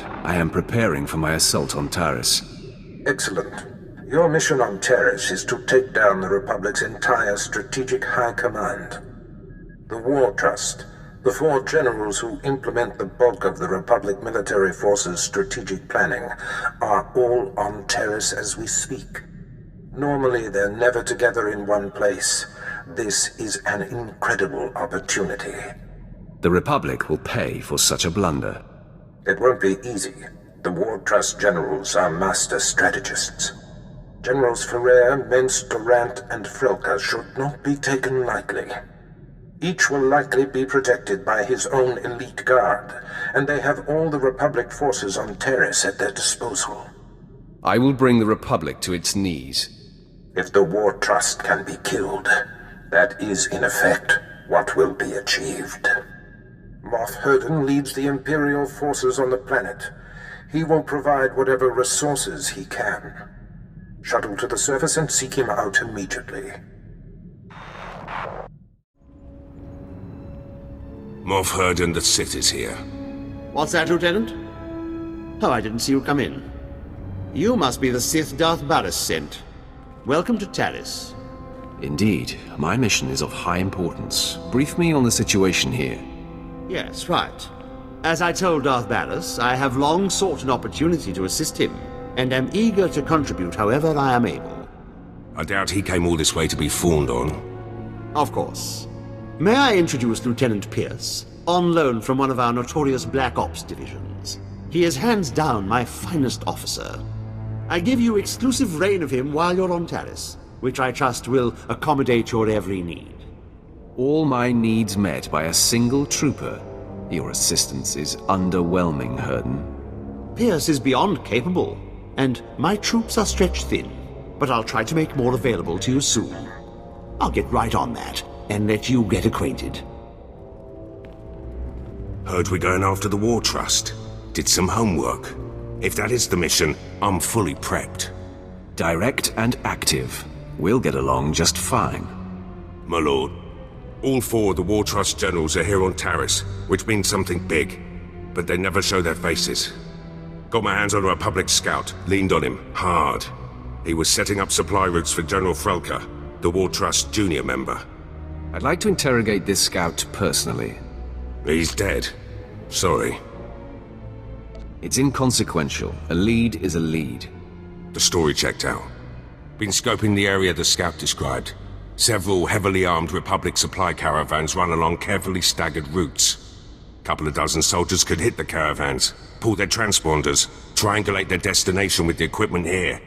I am preparing for my assault on Taris. Excellent. Your mission on Taris is to take down the Republic's entire strategic high command. The War Trust, the 4 generals who implement the bulk of the Republic military force's strategic planning, are all on Taris as we speak. Normally, they're never together in one place. This is an incredible opportunity. The Republic will pay for such a blunder. It won't be easy. The War Trust generals are master strategists. Generals Ferrer, Mintz, Durant, and Frelka should not be taken lightly. Each will likely be protected by his own elite guard, and they have all the Republic forces on Taris at their disposal. I will bring the Republic to its knees. If the War Trust can be killed, that is, in effect, what will be achieved. Moff Herden leads the Imperial forces on the planet. He will provide whatever resources he can. Shuttle to the surface and seek him out immediately. Moff Herden, the Sith is here. What's that, Lieutenant? Oh, I didn't see you come in. You must be the Sith Darth Baras sent. Welcome to Taris. Indeed, my mission is of high importance. Brief me on the situation here. Yes, right. As I told Darth Baras, I have long sought an opportunity to assist him, and am eager to contribute however I am able. I doubt he came all this way to be fawned on. Of course. May I introduce Lieutenant Pierce, on loan from one of our notorious Black Ops divisions. He is hands down my finest officer. I give you exclusive reign of him while you're on Taris, which I trust will accommodate your every need. All my needs met by a single trooper. Your assistance is underwhelming, Herden. Pierce is beyond capable, and my troops are stretched thin, but I'll try to make more available to you soon. I'll get right on that, and let you get acquainted. Heard we're going after the War Trust. Did some homework. If that is the mission, I'm fully prepped. Direct and active. We'll get along just fine. My lord, all 4 of the War Trust generals are here on Taris, which means something big. But they never show their faces. Got my hands on a Republic scout, leaned on him, hard. He was setting up supply routes for General Frelka, the War Trust junior member. I'd like to interrogate this scout personally. He's dead. Sorry. It's inconsequential. A lead is a lead. The story checked out. Been scoping the area the scout described. Several heavily armed Republic supply caravans run along carefully staggered routes. Couple of dozen soldiers could hit the caravans, pull their transponders, triangulate their destination with the equipment here.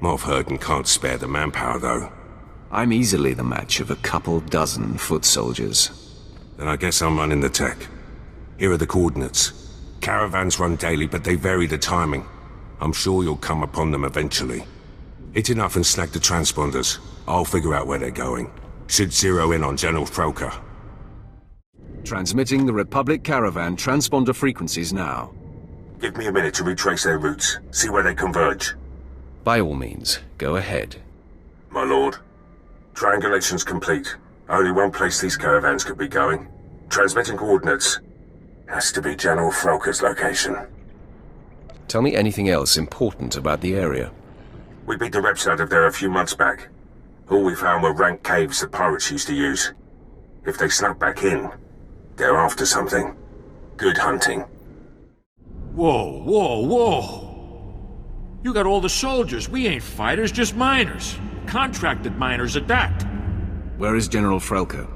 Moff Herden can't spare the manpower, though. I'm easily the match of a couple dozen foot soldiers. Then I guess I'm running the tech. Here are the coordinates. Caravans run daily, but they vary the timing. I'm sure you'll come upon them eventually. Hit enough and snag the transponders. I'll figure out where they're going. Should zero in on General Frelka. Transmitting the Republic caravan transponder frequencies now. Give me a minute to retrace their routes, see where they converge. By all means, go ahead. My lord, triangulation's complete. Only one place these caravans could be going. Transmitting coordinates. Has to be General Frelka's location. Tell me anything else important about the area. We beat the reps out of there a few months back. All we found were rank caves that pirates used to use. If they snuck back in, they're after something. Good hunting. Whoa, whoa, whoa! You got all the soldiers. We ain't fighters, just miners. Contracted miners at that. Where is General Frelka?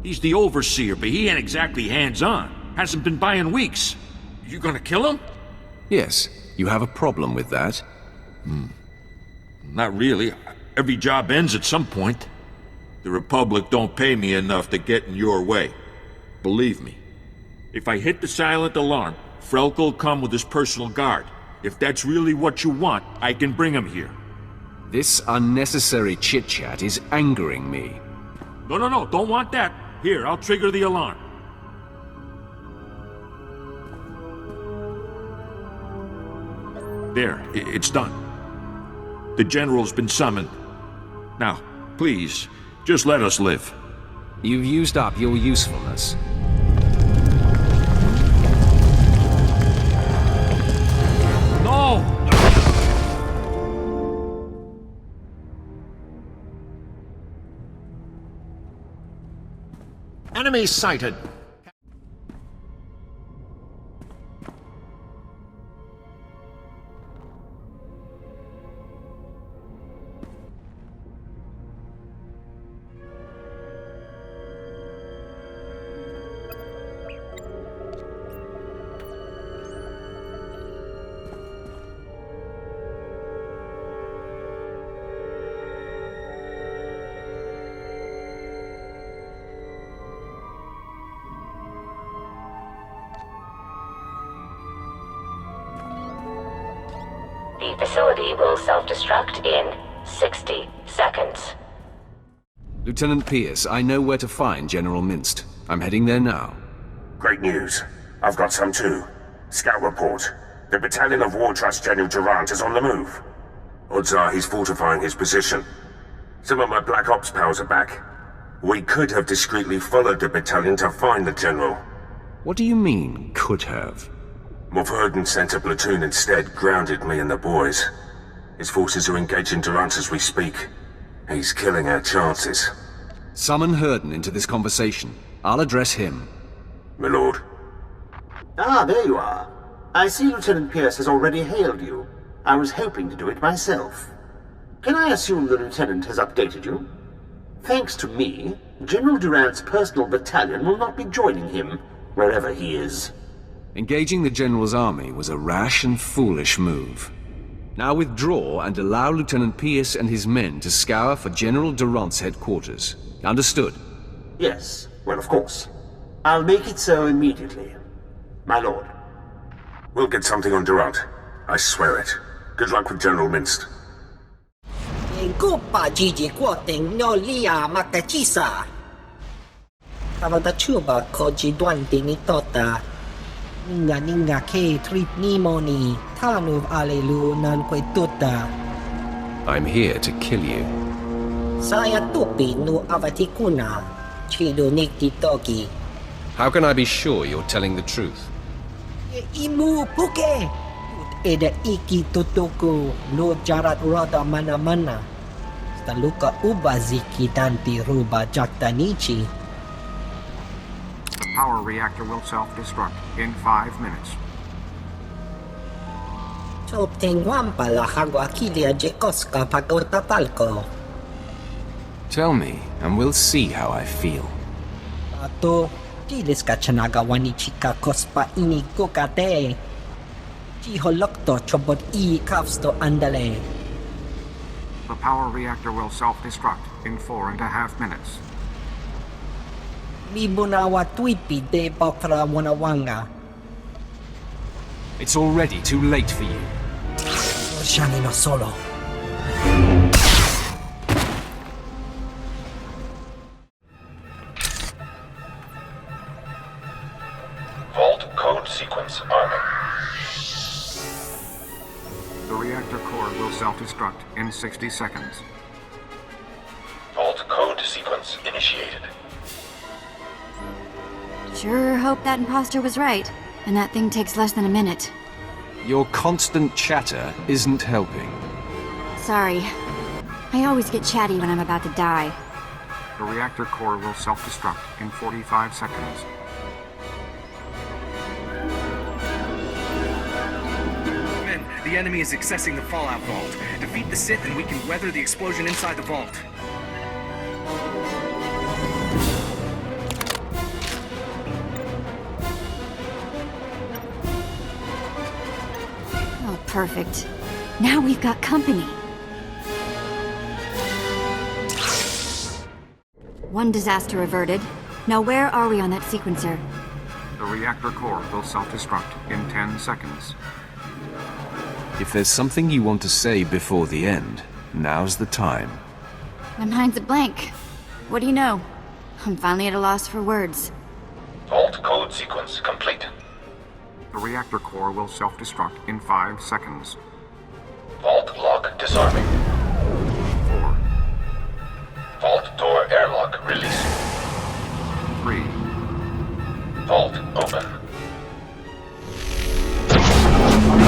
He's the overseer, but he ain't exactly hands-on. Hasn't been by in weeks. You gonna kill him? Yes. You have a problem with that? Not really. Every job ends at some point. The Republic don't pay me enough to get in your way. Believe me. If I hit the silent alarm, Frelka will come with his personal guard. If that's really what you want, I can bring him here. This unnecessary chit-chat is angering me. No, don't want that. Here, I'll trigger the alarm. There, it's done. The General's been summoned. Now, please, just let us live. You've used up your usefulness. Enemy sighted! The facility will self-destruct in 60 seconds. Lieutenant Pierce, I know where to find General Minst. I'm heading there now. Great news. I've got some too. Scout report. The battalion of War Trust General Durant is on the move. Odds are he's fortifying his position. Some of my Black Ops pals are back. We could have discreetly followed the battalion to find the General. What do you mean, could have? Mulverden sent a platoon instead, grounded me and the boys. His forces are engaging Durant as we speak. He's killing our chances. Summon Herden into this conversation. I'll address him. My lord. Ah, there you are. I see Lieutenant Pierce has already hailed you. I was hoping to do it myself. Can I assume the Lieutenant has updated you? Thanks to me, General Durant's personal battalion will not be joining him, wherever he is. Engaging the General's army was a rash and foolish move. Now withdraw and allow Lieutenant Pierce and his men to scour for General Durant's headquarters. Understood? Yes, well, of course. I'll make it so immediately. My lord. We'll get something on Durant. I swear it. Good luck with General Minst. Gopa Gigi Quoting no lia Makachisa. Tavadachuba Koji Dwanti Nitota. Ninga ke trip nimoni. Tanuv alelu nan quetuta. I'm here to kill you. Saya tupi nu avatikuna. Chido nikti toki. How can I be sure you're telling the truth? Imu puke. Eda iki tutuku. Lo jarat roda mana mana. Staluka ubaziki tanti ruba jaktanichi. The power reactor will self-destruct in 5 minutes. Choptengwam pala hago akilia jekoska pagota palko. Tell me, and we'll see how I feel. Ato, dilis ka chanaga wanichika kospa ini kokate. Jiholokto chobot I kavsto andale. The power reactor will self-destruct in 4.5 minutes. Mibunawa tuipi de bakra wanawanga. It's already too late for you. Shani no solo. Vault code sequence armor. The reactor core will self-destruct in 60 seconds. Vault code sequence initiated. Sure hope that imposter was right, and that thing takes less than a minute. Your constant chatter isn't helping. Sorry. I always get chatty when I'm about to die. The reactor core will self-destruct in 45 seconds. Men, the enemy is accessing the Fallout Vault. Defeat the Sith and we can weather the explosion inside the vault. Oh, perfect. Now we've got company. One disaster averted. Now where are we on that sequencer? The reactor core will self-destruct in 10 seconds. If there's something you want to say before the end, now's the time. My mind's a blank. What do you know? I'm finally at a loss for words. Vault code sequence complete. The reactor core will self-destruct in 5 seconds. Vault lock disarming. 4, Vault door airlock releasing. 3, Vault open.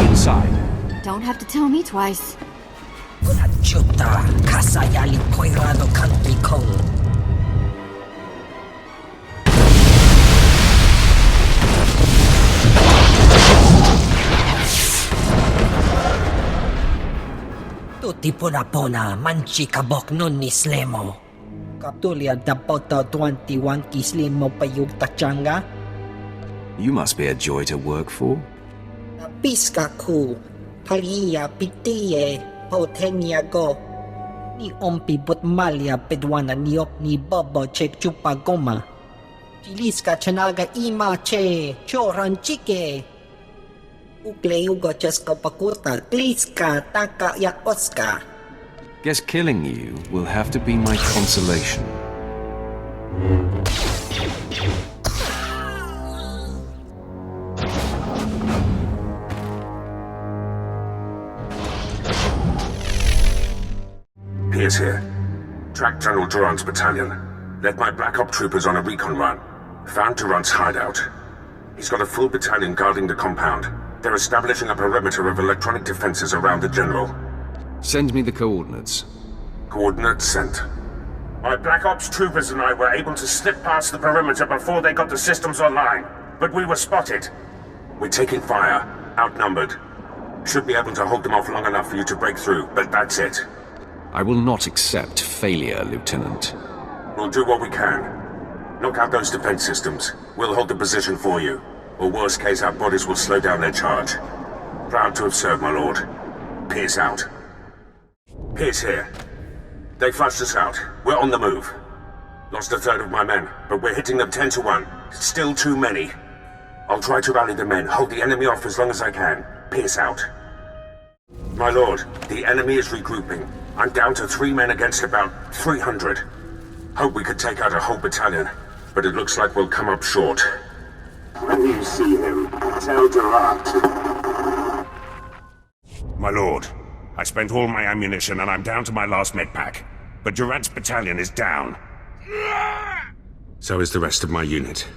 Inside. Don't have to tell me twice. Chuta kasayali koirado kanti kong. Tutti puna manchi kabok nun ni Slemo. Kaptulia dapoto 21 kislimo payug tachanga. You must be a joy to work for. Piska ku, Palia pitiye, potenya go. Ni ompi butmalia pedwana niop ni bobo chek chupa goma. Chiliska chanaga ima che, choran chike. Ukle ugo chesko pakuta, kliska taka ya oska. Guess killing you will have to be my consolation. Pierce here. Track General Durant's battalion. Led my Black Op troopers on a recon run. Found Durant's hideout. He's got a full battalion guarding the compound. They're establishing a perimeter of electronic defenses around the General. Send me the coordinates. Coordinates sent. My Black Ops troopers and I were able to slip past the perimeter before they got the systems online, but we were spotted. We're taking fire, outnumbered. Should be able to hold them off long enough for you to break through, but that's it. I will not accept failure, Lieutenant. We'll do what we can. Knock out those defense systems. We'll hold the position for you. Or worst case, our bodies will slow down their charge. Proud to have served, my lord. Pierce out. Pierce here. They flushed us out. We're on the move. Lost a third of my men, but we're hitting them 10 to 1. Still too many. I'll try to rally the men, hold the enemy off as long as I can. Pierce out. My lord, the enemy is regrouping. I'm down to 3 men against about 300. Hope we could take out a whole battalion, but it looks like we'll come up short. When you see him, tell Durant. My lord, I spent all my ammunition and I'm down to my last medpack. But Durant's battalion is down. So is the rest of my unit.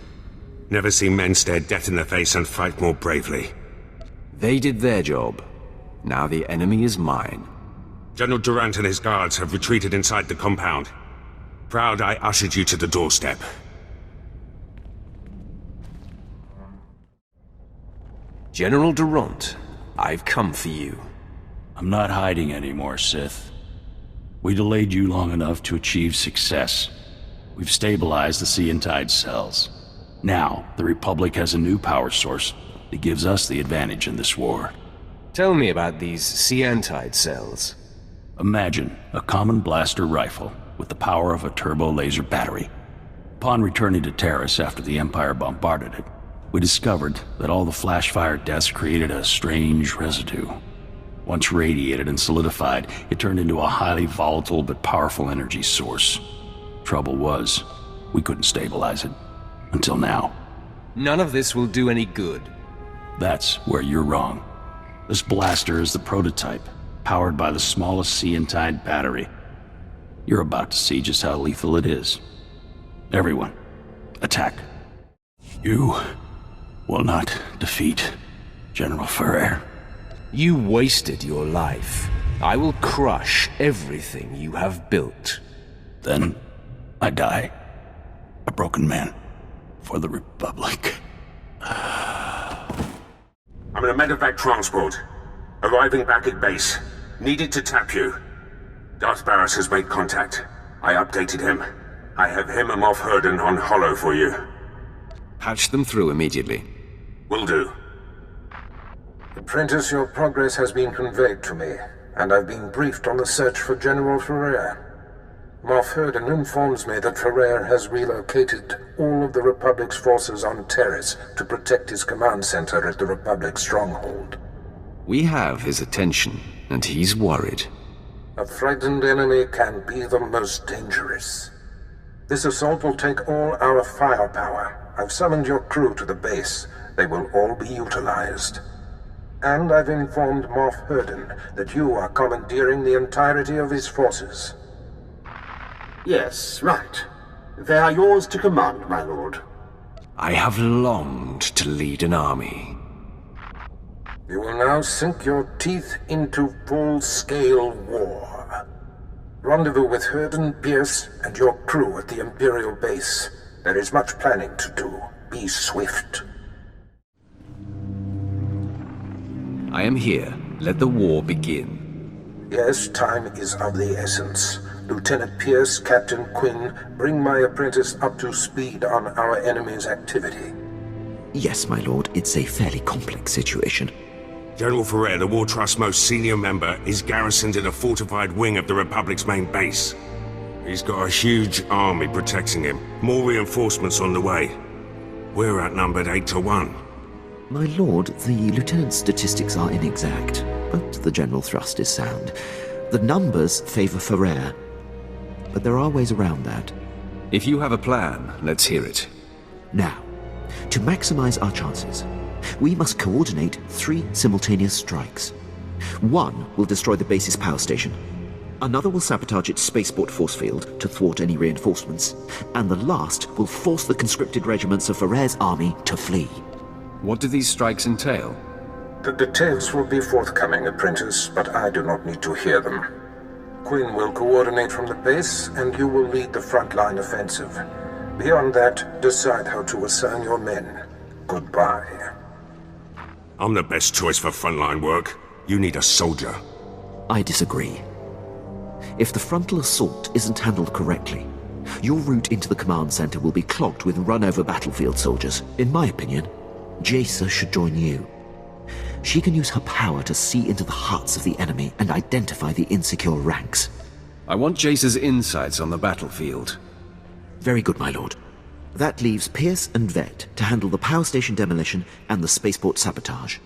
Never seen men stare death in the face and fight more bravely. They did their job. Now the enemy is mine. General Durant and his guards have retreated inside the compound. Proud I ushered you to the doorstep. General Durant, I've come for you. I'm not hiding anymore, Sith. We delayed you long enough to achieve success. We've stabilized the Seantide cells. Now, the Republic has a new power source that gives us the advantage in this war. Tell me about these Seantide cells. Imagine a common blaster rifle with the power of a turbo laser battery. Upon returning to Taris after the Empire bombarded it, we discovered that all the flash-fire deaths created a strange residue. Once radiated and solidified, it turned into a highly volatile but powerful energy source. Trouble was, we couldn't stabilize it. Until now. None of this will do any good. That's where you're wrong. This blaster is the prototype, powered by the smallest Seantide battery. You're about to see just how lethal it is. Everyone, attack. You will not defeat General Ferrer. You wasted your life. I will crush everything you have built. Then, I die. A broken man. For the Republic. I'm in a medevac transport. Arriving back at base. Needed to tap you. Darth Barris has made contact. I updated him. I have him and Moff Herden on Hollow for you. Patch them through immediately. Will do. Apprentice, your progress has been conveyed to me, and I've been briefed on the search for General Ferrer. Moff Herden informs me that Ferrer has relocated all of the Republic's forces on Taris to protect his command center at the Republic stronghold. We have his attention, and he's worried. A frightened enemy can be the most dangerous. This assault will take all our firepower. I've summoned your crew to the base. They will all be utilized. And I've informed Moff Herden that you are commandeering the entirety of his forces. Yes, right. They are yours to command, my lord. I have longed to lead an army. You will now sink your teeth into full-scale war. Rendezvous with Herden, Pierce, and your crew at the Imperial base. There is much planning to do. Be swift. I am here. Let the war begin. Yes, time is of the essence. Lieutenant Pierce, Captain Quinn, bring my apprentice up to speed on our enemy's activity. Yes, my lord, it's a fairly complex situation. General Ferrer, the War Trust's most senior member, is garrisoned in a fortified wing of the Republic's main base. He's got a huge army protecting him. More reinforcements on the way. We're outnumbered 8-1. My lord, the lieutenant's statistics are inexact, but the general thrust is sound. The numbers favor Ferrer, but there are ways around that. If you have a plan, let's hear it. Now, to maximize our chances, we must coordinate 3 simultaneous strikes. One will destroy the base's power station. Another will sabotage its spaceport force field to thwart any reinforcements. And the last will force the conscripted regiments of Ferrer's army to flee. What do these strikes entail? The details will be forthcoming, apprentice, but I do not need to hear them. Quinn will coordinate from the base, and you will lead the frontline offensive. Beyond that, decide how to assign your men. Goodbye. I'm the best choice for frontline work. You need a soldier. I disagree. If the frontal assault isn't handled correctly, your route into the command center will be clogged with run-over battlefield soldiers. In my opinion, Jaisa should join you. She can use her power to see into the hearts of the enemy and identify the insecure ranks. I want Jaisa's insights on the battlefield. Very good, my lord. That leaves Pierce and Vet to handle the power station demolition and the spaceport sabotage.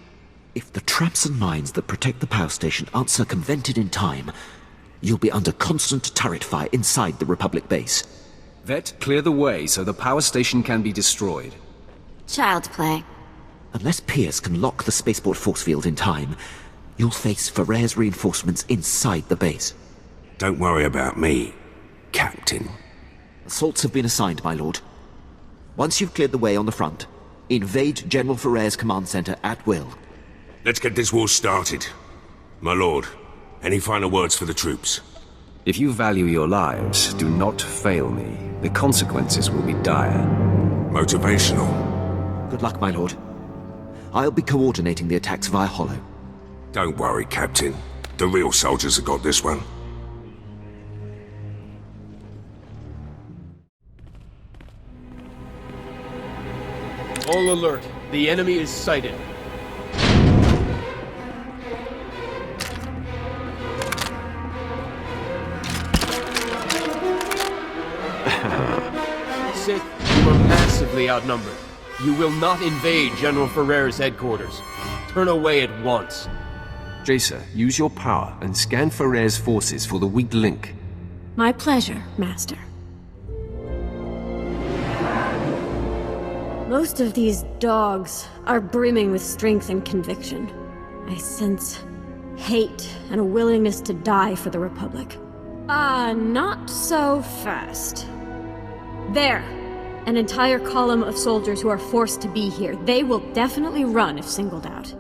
If the traps and mines that protect the power station aren't circumvented in time, you'll be under constant turret fire inside the Republic base. Vet, clear the way so the power station can be destroyed. Child's play. Unless Pierce can lock the spaceport force field in time, you'll face Ferrer's reinforcements inside the base. Don't worry about me, Captain. Assaults have been assigned, my lord. Once you've cleared the way on the front, invade General Ferrer's command center at will. Let's get this war started. My lord, any final words for the troops? If you value your lives, do not fail me. The consequences will be dire. Motivational. Good luck, my lord. I'll be coordinating the attacks via Hollow. Don't worry, Captain. The real soldiers have got this one. All alert. The enemy is sighted. Sith, you are massively outnumbered. You will not invade General Ferrer's headquarters. Turn away at once. Jaisa, use your power and scan Ferrer's forces for the weak link. My pleasure, Master. Most of these dogs are brimming with strength and conviction. I sense hate and a willingness to die for the Republic. Not so fast. There! An entire column of soldiers who are forced to be here. They will definitely run if singled out.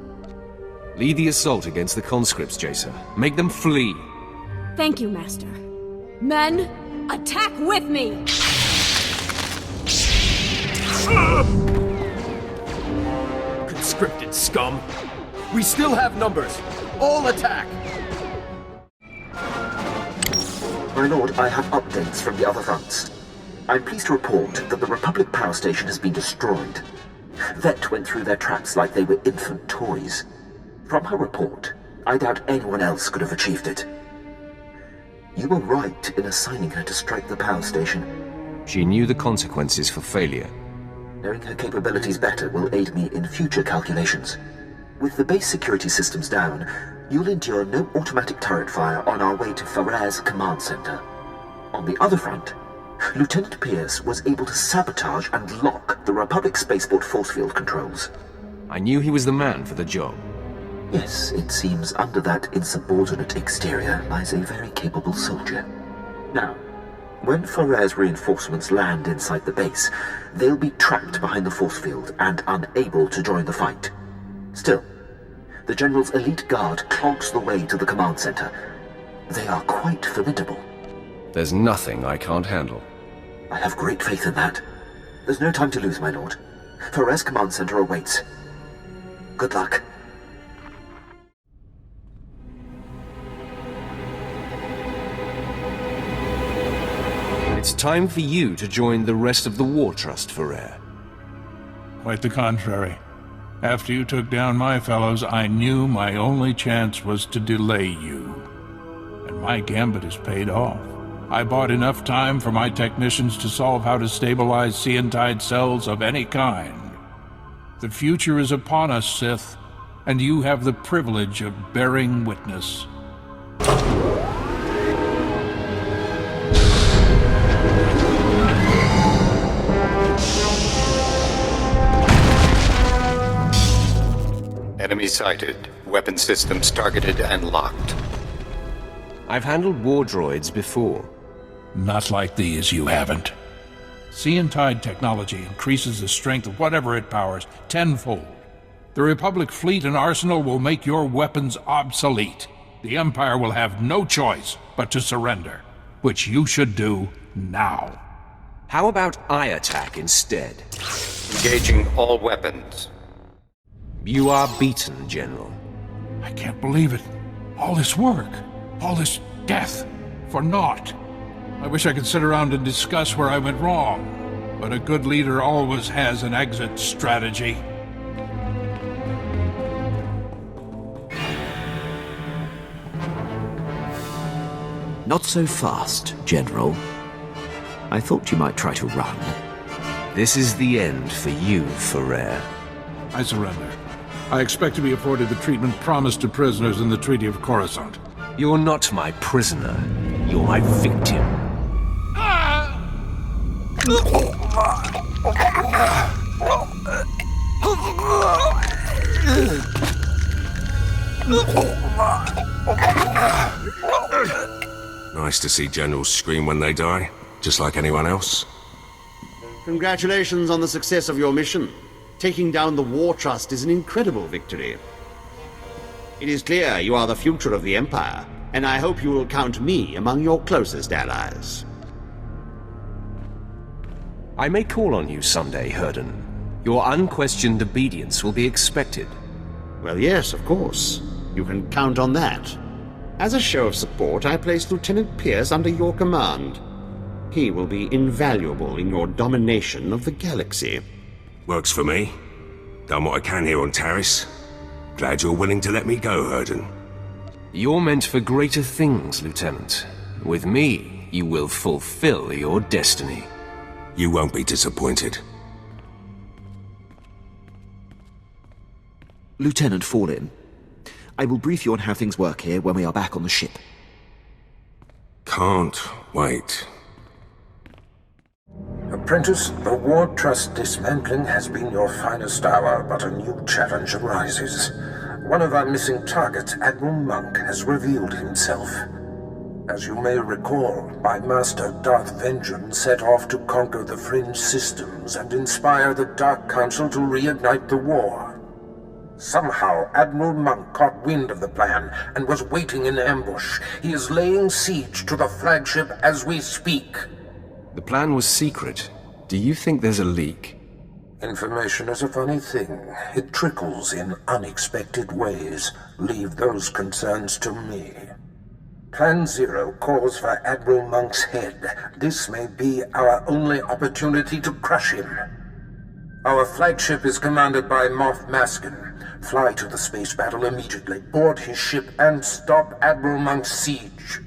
Lead the assault against the conscripts, Jaisa. Make them flee. Thank you, Master. Men, attack with me! Conscripted scum! We still have numbers! All attack! My lord, I have updates from the other fronts. I'm pleased to report that the Republic power station has been destroyed. Vet went through their traps like they were infant toys. From her report, I doubt anyone else could have achieved it. You were right in assigning her to strike the power station. She knew the consequences for failure. Knowing her capabilities better will aid me in future calculations. With the base security systems down, you'll endure no automatic turret fire on our way to Ferrer's command center. On the other front, Lieutenant Pierce was able to sabotage and lock the Republic spaceport force field controls. I knew he was the man for the job. Yes, it seems under that insubordinate exterior lies a very capable soldier. Now, when Ferrer's reinforcements land inside the base, they'll be trapped behind the force field and unable to join the fight. Still, the General's elite guard clogs the way to the command center. They are quite formidable. There's nothing I can't handle. I have great faith in that. There's no time to lose, my lord. Ferrer's command center awaits. Good luck. It's time for you to join the rest of the War Trust, Ferrer. Quite the contrary. After you took down my fellows, I knew my only chance was to delay you. And my gambit has paid off. I bought enough time for my technicians to solve how to stabilize Scientide cells of any kind. The future is upon us, Sith, and you have the privilege of bearing witness. Enemy sighted. Weapon systems targeted and locked. I've handled war droids before. Not like these, you haven't. Scientide technology increases the strength of whatever it powers tenfold. The Republic fleet and arsenal will make your weapons obsolete. The Empire will have no choice but to surrender, which you should do now. How about eye attack instead? Engaging all weapons. You are beaten, General. I can't believe it. All this work, all this death, for naught. I wish I could sit around and discuss where I went wrong, but a good leader always has an exit strategy. Not so fast, General. I thought you might try to run. This is the end for you, Ferrer. I surrender. I expect to be afforded the treatment promised to prisoners in the Treaty of Coruscant. You're not my prisoner. You're my victim. Nice to see generals scream when they die, just like anyone else. Congratulations on the success of your mission. Taking down the War Trust is an incredible victory. It is clear you are the future of the Empire, and I hope you will count me among your closest allies. I may call on you someday, Herden. Your unquestioned obedience will be expected. Well, yes, of course. You can count on that. As a show of support, I place Lieutenant Pierce under your command. He will be invaluable in your domination of the galaxy. Works for me. Done what I can here on Taris. Glad you're willing to let me go, Herden. You're meant for greater things, Lieutenant. With me, you will fulfill your destiny. You won't be disappointed. Lieutenant Fallen, I will brief you on how things work here when we are back on the ship. Can't wait. Apprentice, the War Trust dismantling has been your finest hour, but a new challenge arises. One of our missing targets, Admiral Monk, has revealed himself. As you may recall, my master, Darth Vengeance, set off to conquer the Fringe systems and inspire the Dark Council to reignite the war. Somehow, Admiral Monk caught wind of the plan and was waiting in ambush. He is laying siege to the flagship as we speak. The plan was secret. Do you think there's a leak? Information is a funny thing. It trickles in unexpected ways. Leave those concerns to me. Plan Zero calls for Admiral Monk's head. This may be our only opportunity to crush him. Our flagship is commanded by Moff Maskin. Fly to the space battle immediately, board his ship, and stop Admiral Monk's siege.